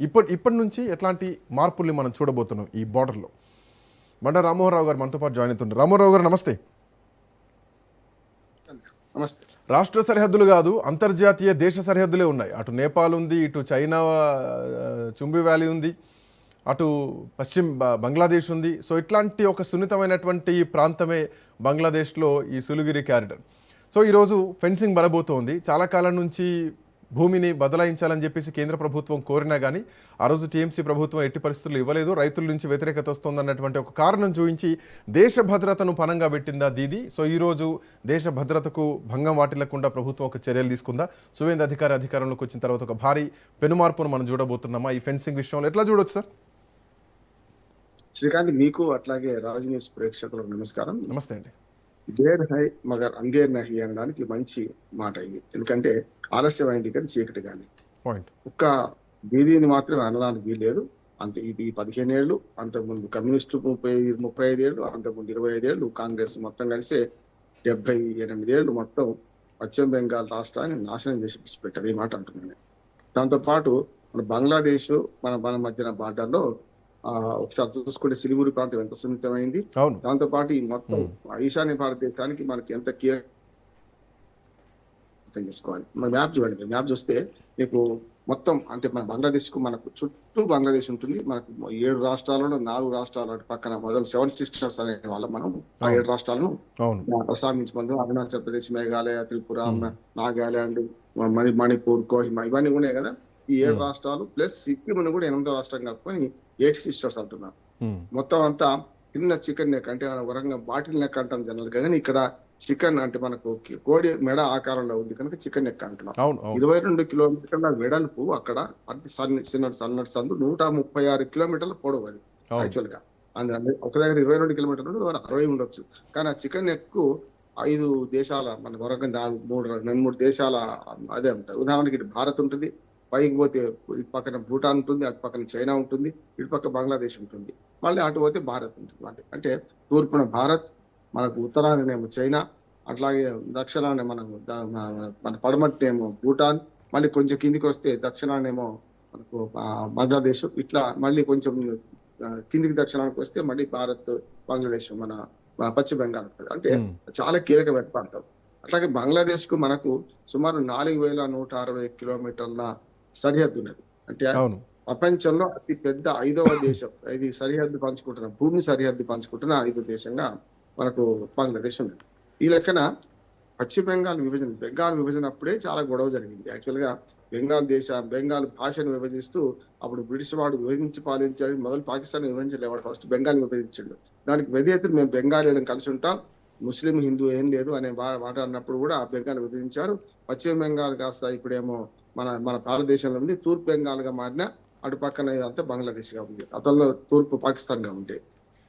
ఇప్పటి నుంచి ఎట్లాంటి మార్పుల్ని మనం చూడబోతున్నాం ఈ బార్డర్లో? బండ రామ్మోహన్ రావు గారు మనతో పాటు జాయిన్ అవుతున్నారు. రామ్మోహన్ రావు గారు నమస్తే. నమస్తే. రాష్ట్ర సరిహద్దులు కాదు, అంతర్జాతీయ దేశ సరిహద్దులే ఉన్నాయి. అటు నేపాల్ ఉంది, ఇటు చైనా చుంబి వ్యాలీ ఉంది, అటు బంగ్లాదేశ్ ఉంది. సో ఇట్లాంటి ఒక సున్నితమైనటువంటి ప్రాంతమే బంగ్లాదేశ్లో ఈ సులుగిరి క్యారిడర్. సో ఈరోజు ఫెన్సింగ్ పడబోతోంది. చాలా కాలం నుంచి భూమిని బదలాయించాలని చెప్పేసి కేంద్ర ప్రభుత్వం కోరినా కానీ ఆ రోజు టీఎంసీ ప్రభుత్వం ఎట్టి పరిస్థితులు ఇవ్వలేదు. రైతుల నుంచి వ్యతిరేకత వస్తుందన్నటువంటి ఒక కారణం చూపించి దేశ భద్రతను పనంగా పెట్టిందా దీది. సో ఈరోజు దేశ భద్రతకు భంగం వాటిల్లకుండా ప్రభుత్వం ఒక చర్యలు తీసుకుందా? సువేంద్ర అధికారంలోకి వచ్చిన తర్వాత ఒక భారీ పెనుమార్పును మనం చూడబోతున్నామా ఈ ఫెన్సింగ్ విషయంలో? ఎట్లా చూడొచ్చు సార్? శ్రీకాంత్, మీకు అట్లాగే రాజు న్యూస్ ప్రేక్షకులకు నమస్కారం. నమస్తే అండి. దేర్ హై మగర్ అందేర్ నహి అనడానికి మంచి మాట ఇది. ఎందుకంటే ఆలస్యమైంది కానీ చీకటి కానీ పాయింట్ ఒక్క దీదీని మాత్రమే అనడానికి వీల్లేదు. అంత ఇది 15 ఏళ్ళు, అంతకుముందు కమ్యూనిస్టు 35 ఏళ్ళు, అంతకుముందు 25 ఏళ్ళు, కాంగ్రెస్ మొత్తం కలిసి 78 ఏళ్ళు మొత్తం పశ్చిమ బెంగాల్ రాష్ట్రాన్ని నాశనం చేసి పెట్టారు. ఈ మాట అంటున్నాను. దాంతోపాటు మన బంగ్లాదేశ్ మన మధ్యన బార్డర్లో ఒకసారి చూసుకుంటే సిలిగురి ప్రాంతం ఎంత సున్నితమైంది. దాంతో పాటు ఈ మొత్తం ఈశాన్య భారతదేశానికి మనకి ఎంత అర్థం చేసుకోవాలి. మన మ్యాప్ చూడండి. మ్యాప్ చూస్తే మీకు మొత్తం అంటే మన బంగ్లాదేశ్ కు మనకు చుట్టూ బంగ్లాదేశ్ ఉంటుంది. మనకు 7 రాష్ట్రాలలో 4 రాష్ట్రాల పక్కన మొదలు 7 సిస్టర్స్ అనే వాళ్ళం మనం. ఆ 7 రాష్ట్రాలను ప్రస్తావించి ముందు అరుణాచల్ ప్రదేశ్, మేఘాలయ, త్రిపుర, నాగాలాండ్, మణిపూర్, కోహిమా ఇవన్నీ ఉన్నాయి కదా. ఈ 7 రాష్ట్రాలు ప్లస్ సిక్కిం కూడా 8వ రాష్ట్రం కలుపుకొని 8 సిస్టర్స్ అంటున్నారు. మొత్తం అంతా చిన్న చికెన్ నెక్ అంటే వరంగా బాటిల్ నెక్ అంటాం జనరల్ గా, కానీ ఇక్కడ చికెన్ అంటే మనకు కోడి మెడ ఆకారంలో ఉంది కనుక చికెన్ నెక్ అంటున్నాం. 22 కిలోమీటర్ల వెడల్పు అక్కడ అతి సన్నటి సందు, 136 కిలోమీటర్ల పొడవు అది యాక్చువల్ గా. అందుకని ఒక దగ్గర 22 కిలోమీటర్లు 60 ఉండొచ్చు, కానీ ఆ చికెన్ నెక్ 5 దేశాల మన వరంగా 3 దేశాల అదే ఉంటుంది. ఉదాహరణకి ఇటు భారత్ ఉంటుంది, పైకి పోతే ఇటు పక్కన భూటాన్ ఉంటుంది, అటు పక్కన చైనా ఉంటుంది, ఇటు పక్క బంగ్లాదేశ్ ఉంటుంది, మళ్ళీ అటు పోతే భారత్ ఉంటుంది. అంటే తూర్పున భారత్, మనకు ఉత్తరానేమో చైనా, అట్లాగే దక్షిణాన్ని మన పడమట్టేమో భూటాన్, మళ్ళీ కొంచెం కిందికి వస్తే దక్షిణాన్నేమో మనకు బంగ్లాదేశ్, ఇట్లా మళ్ళీ కొంచెం కిందికి దక్షిణానికి వస్తే మళ్ళీ భారత్, బంగ్లాదేశ్, మన పశ్చిమ బెంగాల్ ఉంటుంది. అంటే చాలా కీలకమైన ప్రాంతం. అట్లాగే బంగ్లాదేశ్ కు మనకు సుమారు 4160 కిలోమీటర్ల సరిహద్దు ఉన్నది. అంటే ప్రపంచంలో అతి పెద్ద 5వ దేశం. ఇది సరిహద్దు పంచుకుంటున్న భూమి సరిహద్దు పంచుకుంటున్న 5వ దేశంగా మనకు బంగ్లాదేశ్ ఉన్నది. ఈ లెక్కన పశ్చిమ బెంగాల్ విభజన అప్పుడే చాలా గొడవ జరిగింది. యాక్చువల్ గా బెంగాల్ భాషను విభజిస్తూ అప్పుడు బ్రిటిష్ వాడు విభజించి పాలించాడు. మొదలు పాకిస్తాన్ విభజించలేవాడు, ఫస్ట్ బెంగాల్ విభజించాడు. దానికి వ్యతిరేకత మేము బెంగాలీలను కలిసి ఉంటాం, ముస్లిం హిందూ ఏం లేదు అనే మాట అన్నప్పుడు కూడా బెంగాల్ విభజించారు. పశ్చిమ బెంగాల్ కాస్త ఇప్పుడేమో మన భారతదేశంలో ఉంది. తూర్పు బెంగాల్ గా మారిన అటు పక్కన అంతా బంగ్లాదేశ్ గా ఉంది. అతనిలో తూర్పు పాకిస్తాన్ గా ఉంటే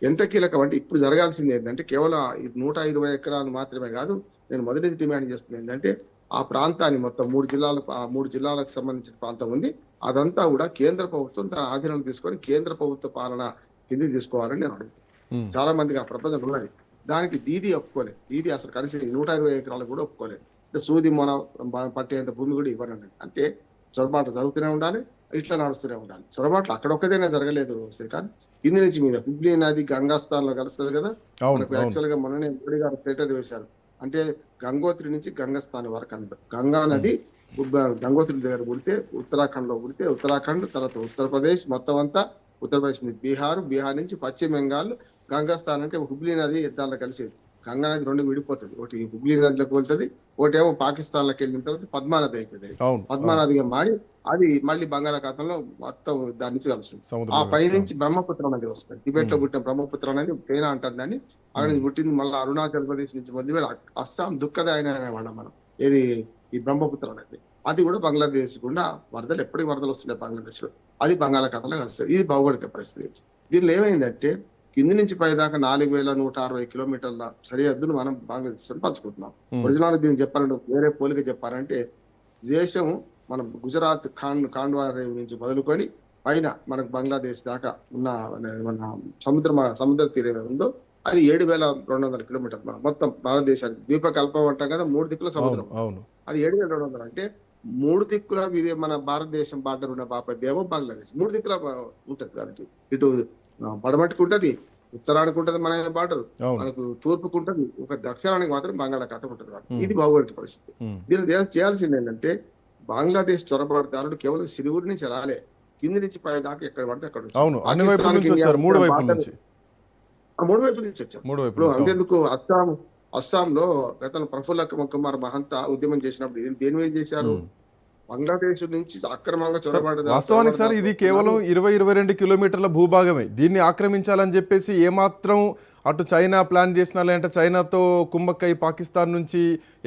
ఎంత కీలకం అంటే ఇప్పుడు జరగాల్సింది ఏంటంటే కేవలం 120 ఎకరాలు మాత్రమే కాదు. నేను మొదటి డిమాండ్ చేస్తుంది ఏంటంటే ఆ ప్రాంతాన్ని మొత్తం 3 జిల్లాలకు సంబంధించిన ప్రాంతం ఉంది, అదంతా కూడా కేంద్ర ప్రభుత్వం తన ఆధీనం తీసుకొని కేంద్ర ప్రభుత్వ పాలన కింది తీసుకోవాలని నేను అడుగుతాను. చాలా మందికి ఆ ప్రపంచం ఉన్నది. దానికి దీది ఒప్పుకోలేదు. దీది అసలు కలిసి 120 ఎకరాలు కూడా ఒప్పుకోలేదు. అంటే సూది మొన పట్టేంత భూమి కూడా ఇవ్వనండి. అంటే చొరబాట్లు జరుగుతూనే ఉండాలి, ఇట్లా నడుస్తూనే ఉండాలి. చొరబాట్లు అక్కడ ఒక్కదైనా జరగలేదు శ్రీకాంత్. కింది నుంచి మీద హుబ్లీ నది గంగాస్థాన్ లో కలుస్తుంది కదా. మనకు యాక్చువల్ గా మొన్ననే మోడీ గారు స్టేటర్ వేశారు. అంటే గంగోత్రి నుంచి గంగస్థాన్ వరకు అన్నారు. గంగా నది గంగోత్రి దగ్గర పుడితే ఉత్తరాఖండ్ లో పుడితే ఉత్తరాఖండ్, తర్వాత ఉత్తరప్రదేశ్, మొత్తం అంతా ఉత్తరప్రదేశ్ నుంచి బీహార్ నుంచి పశ్చిమ బెంగాల్, గంగాస్థాన్ అంటే హుబ్లీ నది దాంట్లో కలిసేది. గంగా నది 2 విడిపోతుంది. ఒకటి హుబ్లీ నదిలోకి వెళ్తుంది, ఒకటి ఏమో పాకిస్తాన్ లోకి వెళ్ళిన తర్వాత పద్మా నది అవుతుంది. పద్మా నదిగా మారి అది మళ్ళీ బంగాళాఖాతంలో మొత్తం దాని నుంచి కలుస్తుంది. ఆ పై నుంచి బ్రహ్మపుత్ర నది వస్తుంది. టిబెట్ లో పుట్టిన బ్రహ్మపుత్ర నది చైనా అంటుంది దాన్ని. అక్కడ నుంచి పుట్టింది మళ్ళీ అరుణాచల్ ప్రదేశ్ నుంచి మొదలు అస్సాం దుఃఖదాయన అనేవాళ్ళం మనం. ఏది ఈ బ్రహ్మపుత్ర నది, అది కూడా బంగ్లాదేశ్ గుండా వరదలు ఎప్పటికి వరదలు వస్తున్నాయి బంగ్లాదేశ్ లో, అది బంగాళాఖాతంలో కలుస్తుంది. ఇది భౌగోళిక పరిస్థితి. దీనిలో ఏమైందంటే కింది నుంచి పై దాకా 4160 కిలోమీటర్ల సరిహద్దును మనం బంగ్లాదేశ్ పంచుకుంటున్నాం. ఒరిజినల్ దీన్ని చెప్పాలంటే వేరే పోలిక చెప్పారంటే దేశం మన గుజరాత్ ఖాండ్వా నుంచి మొదలుకొని పైన మనకు బంగ్లాదేశ్ దాకా ఉన్న మన సముద్ర తీరం ఉందో అది 7200 కిలోమీటర్లు. మొత్తం భారతదేశానికి ద్వీపకల్పం అంటాం కదా, 3 దిక్కుల సముద్రం. అది 7200 అంటే మూడు దిక్కుల ఇదే మన భారతదేశం బార్డర్ ఉన్న బాపదేమో బంగ్లాదేశ్. మూడు దిక్కుల ఉంటది దానికి. ఇటు పడమటికి ఉంటది, ఉత్తరానికి ఉంటది మన బార్డర్, అవును. మనకు తూర్పుకు ఉంటది, ఒక దక్షిణానికి మాత్రం బంగాళాఖాతం ఉంటది. ఉమ్. ఇది భౌగోళిక పరిస్థితి. ఉమ్. దీన్ని చేయాల్సింది ఏంటంటే బంగ్లాదేశ్ చొరబాటుదారుడు కేవలం సిరిగురి నుంచి రాలే, కింది నుంచి పై దాకా ఎక్కడ పడితే అక్కడ వచ్చారు. అవును, అన్ని వైపుల పాకిస్తాన్కి నుంచి వచ్చారు, మూడు వైపుల బార్డర్ నుంచి, మూడు వైపుల నుంచి వచ్చారు. మూడు వైపుల ఇప్పుడు నుంచి, అవును. అంతేందుకు అస్సాంలో గతంలో ప్రఫుల్ల కుమార్ మహంతా ఉద్యమం చేసినప్పుడు దేని మీద చేశారు? ఉమ్. బంగ్లాదేశ్ నుంచి అక్రమంగా వాస్తవానికి సార్ ఇది కేవలం 20-22 కిలోమీటర్ల భూభాగమే. దీన్ని ఆక్రమించాలని చెప్పేసి ఏమాత్రం అటు చైనా ప్లాన్ చేసినా, లేదంటే చైనాతో కుమ్మక్కై పాకిస్తాన్ నుంచి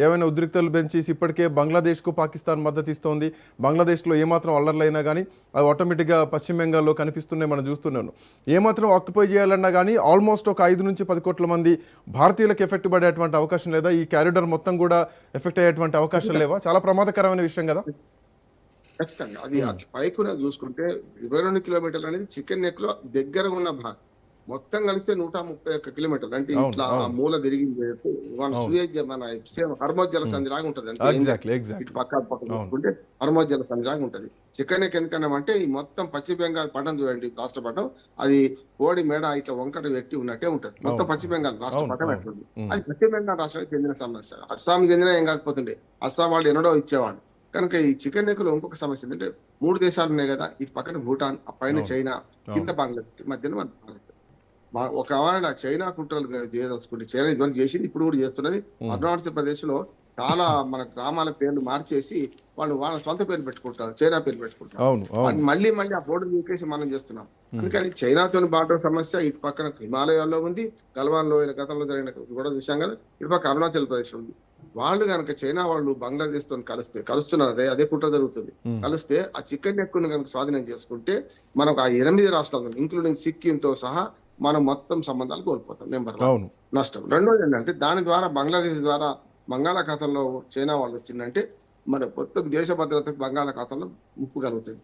ఏమైనా ఉద్రిక్తలు పెంచి ఇప్పటికే బంగ్లాదేశ్కు పాకిస్తాన్ మద్దతు ఇస్తోంది. బంగ్లాదేశ్లో ఏమాత్రం అల్లర్లైనా కానీ అది ఆటోమేటిక్గా పశ్చిమ బెంగాల్లో కనిపిస్తున్నాయి, మనం చూస్తున్నాను. ఏమాత్రం ఆక్యుపై చేయాలన్నా కానీ ఆల్మోస్ట్ ఒక 5 నుంచి 10 కోట్ల మంది భారతీయులకు ఎఫెక్ట్ పడేటువంటి అవకాశం లేదా? ఈ క్యారిడార్ మొత్తం కూడా ఎఫెక్ట్ అయ్యేటువంటి అవకాశం లేవా? చాలా ప్రమాదకరమైన విషయం కదా. ఖచ్చితంగా అది అట్లా పైకి చూసుకుంటే 22 కిలోమీటర్లు అనేది చికెన్ నెక్ లో దగ్గర ఉన్న భాగం. మొత్తం కలిస్తే 131 కిలోమీటర్లు. అంటే అవును, ఇట్లా ఆ అవును. మూల తిరిగింది మన అవును. సూయేజ్ మన సేమ్ హర్మోజ్ జల సంధి లాగా ఉంటది. అంటే ఎగ్జాక్ట్లీ ఇటు ఎగ్జాక్ట్లీ పక్క చూసుకుంటే హర్మోజ్ జల సంధి లాగా ఉంటది. చికెన్ నెక్ ఎందుకన్నామంటే ఈ మొత్తం పశ్చిమ బెంగాల్ పట్టణం చూడండి, రాష్ట్ర పట్టణం అది కోడి మేడ ఇట్లా వంకర పెట్టి ఉన్నట్టే ఉంటది. మొత్తం అవును. పశ్చిమ బెంగాల్ రాష్ట్ర అవును, పట్టణం అవును. ఎట్లుంది, ఉమ్. అది పశ్చిమ బెంగాల్ రాష్ట్రానికి చెందిన సమస్య. అస్సాం చెందిన ఏం కాకపోతుండే, అస్సాం వాళ్ళు ఎన్నడో ఇచ్చేవాళ్ళు. కనుక ఈ చికెన్ నెక్ లో ఇంకొక సమస్య ఏంటంటే 3 దేశాలు ఉన్నాయి కదా, ఇటు పక్కన భూటాన్, ఆ పైన అవును. చైనా, కింద అవును. బంగ్లాదేశ్, మధ్యన మన భారత్. ఒకవేళ చైనా కుట్రలు చేయదలుచుకుంటే చైనా ఇదివరకు చేసింది, ఇప్పుడు కూడా చేస్తున్నది. ఉమ్. అరుణాచల్ ప్రదేశ్ లో చాలా మన గ్రామాల పేర్లు మార్చేసి వాళ్ళు వాళ్ళ సొంత పేరు పెట్టుకుంటారు, చైనా పేరు పెట్టుకుంటారు. అవును, అవును. అది మళ్ళీ ఆ బోర్డు చూపేసి మనం చేస్తున్నాం. అందుకని చైనాతో బార్డర్ సమస్య ఇటు పక్కన హిమాలయాల్లో ఉంది, గల్వాన్ లోయల గతంలో జరిగిన కూడా చూసాం కదా, ఇటు పక్క అరుణాచల్ ప్రదేశ్ ఉంది. వాళ్ళు కనుక చైనా వాళ్ళు బంగ్లాదేశ్ తో కలుస్తున్నారు, అదే కుట్ర జరుగుతుంది. ఉమ్. కలిస్తే ఆ చికెన్ నెక్కును కనుక స్వాధీనం చేసుకుంటే మనకు ఆ 8 రాష్ట్రాలు ఇంక్లూడింగ్ సిక్కిం తో సహా మనం మొత్తం సంబంధాలు కోల్పోతాం. నెంబర్ 1 అవును. నష్టం. రెండోది ఏంటంటే దాని ద్వారా బంగ్లాదేశ్ ద్వారా బంగాళాఖాతంలో చైనా వాళ్ళు వచ్చిందంటే మన మొత్తం దేశ భద్రతకు బంగాళాఖాతంలో ముప్పు కలుగుతుంది.